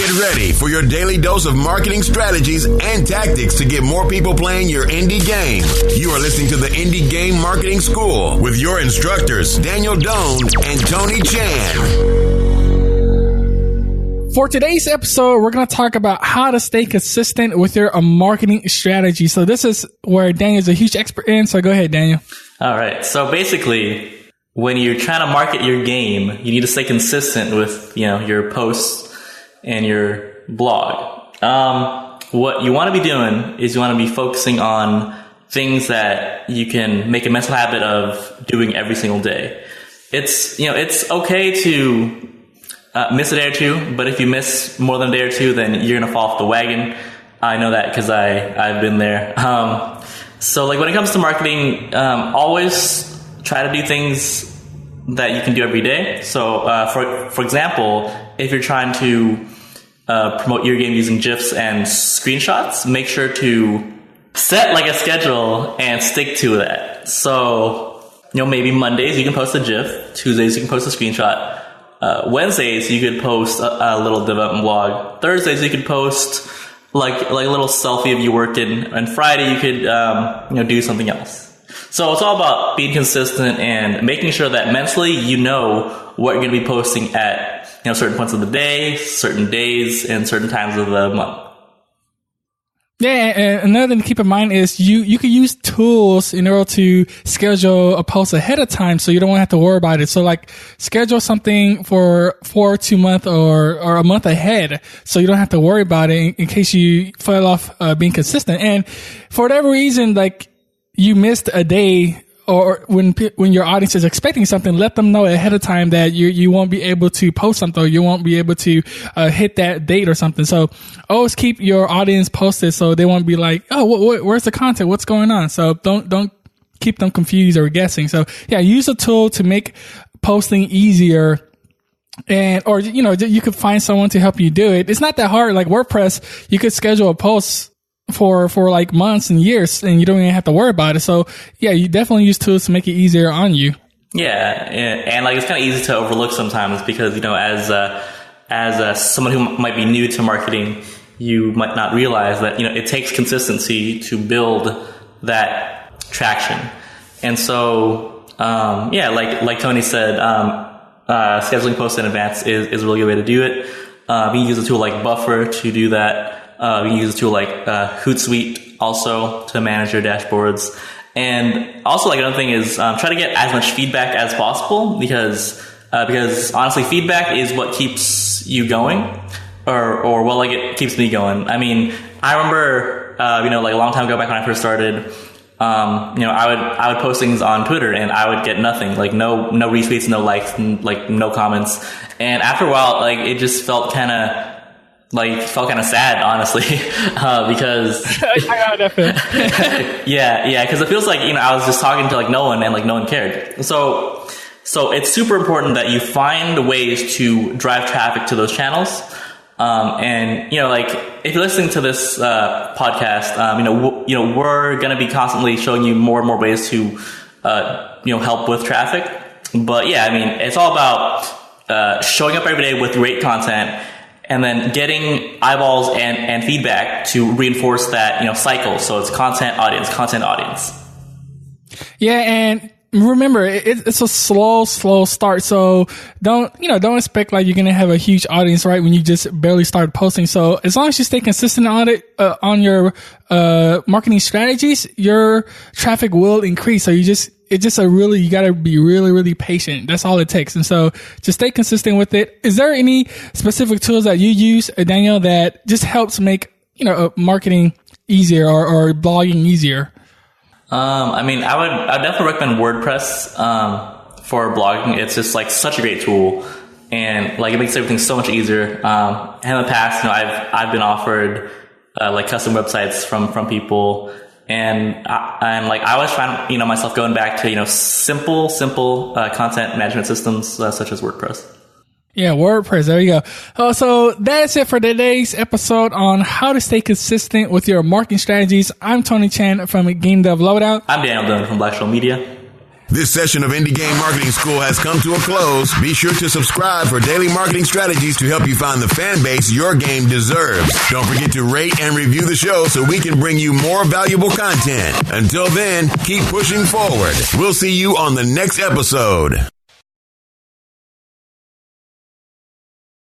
Get ready for your daily dose of marketing strategies and tactics to get more people playing your indie game. You are listening to the Indie Game Marketing School with your instructors, Daniel Doan and Tony Chan. For today's episode, we're going to talk about how to stay consistent with your marketing strategy. So this is where Daniel's a huge expert in. So go ahead, Daniel. All right. So basically, when you're trying to market your game, you need to stay consistent with, your posts and your blog. What you want to be doing is you want to be focusing on things that you can make a mental habit of doing every single day. It's okay to miss a day or two, but if you miss more than a day or two, then you're going to fall off the wagon. I know that because I've been there. So like when it comes to marketing, always try to do things that you can do every day. So, for example, if you're trying to promote your game using GIFs and screenshots, make sure to set like a schedule and stick to that. So, maybe Mondays you can post a GIF, Tuesdays you can post a screenshot, Wednesdays you could post a little development blog, Thursdays you could post like a little selfie of you working, and Friday you could do something else. So it's all about being consistent and making sure that mentally you know what you're going to be posting at certain points of the day, certain days, and certain times of the month. Yeah, and another thing to keep in mind is you can use tools in order to schedule a post ahead of time, so you don't have to worry about it. So like schedule something for 2 months or a month ahead, so you don't have to worry about it in case you fell off being consistent. And for whatever reason, like you missed a day, or when your audience is expecting something, let them know ahead of time that you won't be able to post something, or you won't be able to hit that date or something. So always keep your audience posted, so they won't be like, oh, where's the content? What's going on? So don't keep them confused or guessing. So yeah, use a tool to make posting easier. Or you could find someone to help you do it. It's not that hard. Like WordPress, you could schedule a post for like months and years, and you don't even have to worry about it. So yeah, you definitely use tools to make it easier on you. Yeah, and like it's kind of easy to overlook sometimes because as someone who might be new to marketing, you might not realize that it takes consistency to build that traction. And so like Tony said, scheduling posts in advance is a really good way to do it. You can use a tool like Buffer to do that. You can use a tool like Hootsuite also to manage your dashboards. And also, like another thing is try to get as much feedback as possible because honestly, feedback is what keeps you going, or like it keeps me going. I mean, I remember like a long time ago back when I first started, I would post things on Twitter and I would get nothing, like no retweets, no likes, and like no comments. And after a while, like it just felt kind of sad, honestly, because yeah, because it feels like I was just talking to like no one, and like no one cared. So it's super important that you find ways to drive traffic to those channels. And like if you're listening to this podcast, we're going to be constantly showing you more and more ways to help with traffic. But yeah, I mean, it's all about showing up every day with great content, and then getting eyeballs and feedback to reinforce that, cycle. So it's content, audience. Yeah. And remember, it's a slow start. So don't expect like you're going to have a huge audience right when you just barely start posting. So as long as you stay consistent on it, on your, marketing strategies, your traffic will increase. So you gotta be really, really patient. That's all it takes. And so just stay consistent with it. Is there any specific tools that you use, Daniel, that just helps make, marketing easier or blogging easier? I mean, I would definitely recommend WordPress, for blogging. It's just like such a great tool, and like it makes everything so much easier. In the past, I've been offered, like custom websites from people. And I always find, myself going back to, simple, content management systems, such as WordPress. Yeah, WordPress. There you go. So that's it for today's episode on how to stay consistent with your marketing strategies. I'm Tony Chan from Game Dev Loadout. I'm Daniel Dunn from Black Show Media. This session of Indie Game Marketing School has come to a close. Be sure to subscribe for daily marketing strategies to help you find the fan base your game deserves. Don't forget to rate and review the show so we can bring you more valuable content. Until then, keep pushing forward. We'll see you on the next episode.